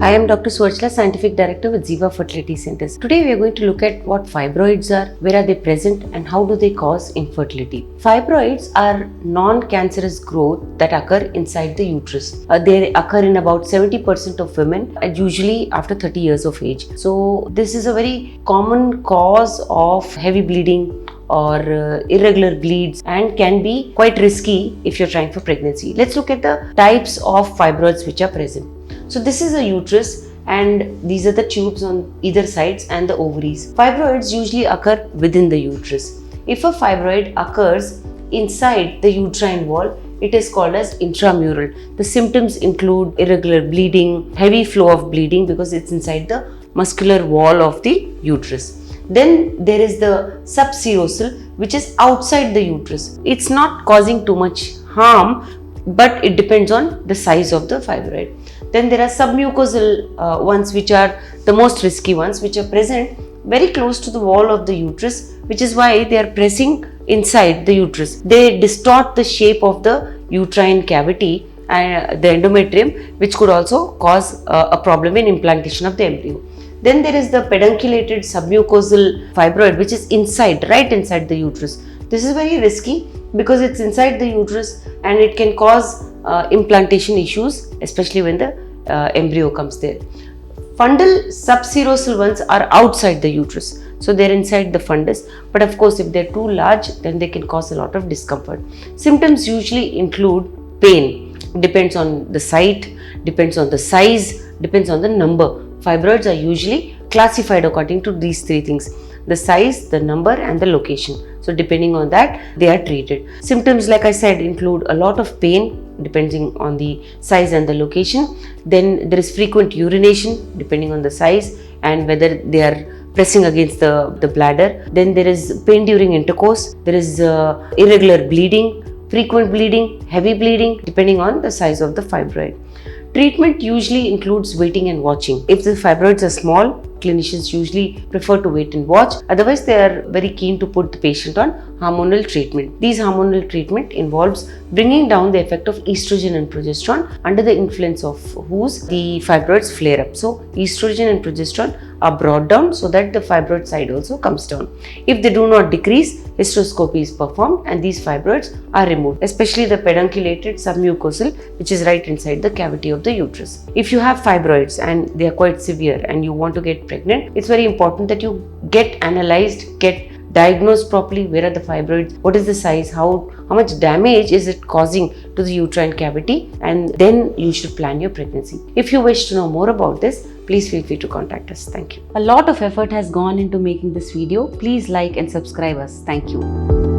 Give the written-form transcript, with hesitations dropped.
I am Dr. Suarchla, Scientific Director with Ziva Fertility Centers. Today we are going to look at what fibroids are, where are they present and how do they cause infertility. Fibroids are non-cancerous growth that occur inside the uterus. They occur in about 70% of women and usually after 30 years of age. So this is a very common cause of heavy bleeding or irregular bleeds and can be quite risky if you're trying for pregnancy. Let's look at the types of fibroids which are present. So this is a uterus and these are the tubes on either sides and the ovaries. Fibroids usually occur within the uterus. If a fibroid occurs inside the uterine wall, it is called as intramural. The symptoms include irregular bleeding, heavy flow of bleeding because it's inside the muscular wall of the uterus. Then there is the subserosal, which is outside the uterus. It's not causing too much harm, but it depends on the size of the fibroid. Then there are submucosal ones, which are the most risky ones, which are present very close to the wall of the uterus, which is why they are pressing inside the uterus. They distort the shape of the uterine cavity and the endometrium, which could also cause a problem in implantation of the embryo. Then there is the pedunculated submucosal fibroid, which is right inside the uterus. This is very risky because it's inside the uterus and it can cause implantation issues, especially when the embryo comes there. Fundal subserosal ones are outside the uterus, so they're inside the fundus, but of course if they're too large, then they can cause a lot of discomfort. Symptoms usually include pain, depends on the site, depends on the size, depends on the number. Fibroids are usually classified according to these three things: the size, the number and the location. So depending on that, they are treated. Symptoms, like I said, include a lot of pain depending on the size and the location. Then there is frequent urination depending on the size and whether they are pressing against the bladder. Then there is pain during intercourse. There is irregular bleeding, frequent bleeding, heavy bleeding depending on the size of the fibroid. Treatment usually includes waiting and watching. If the fibroids are small, clinicians usually prefer to wait and watch. Otherwise, they are very keen to put the patient on hormonal treatment. These hormonal treatment involves bringing down the effect of estrogen and progesterone, under the influence of whose the fibroids flare up. So estrogen and progesterone are brought down so that the fibroid side also comes down. If they do not decrease, hysteroscopy is performed and these fibroids are removed, especially the pedunculated submucosal, which is right inside the cavity of the uterus. If you have fibroids and they are quite severe and you want to get pregnant, it's very important that you get analyzed, get diagnosed properly. Where are the fibroids, what is the size, how much damage is it causing to the uterine cavity, and then you should plan your pregnancy. If you wish to know more about this, please feel free to contact us. Thank you. A lot of effort has gone into making this video. Please like and subscribe us. Thank you.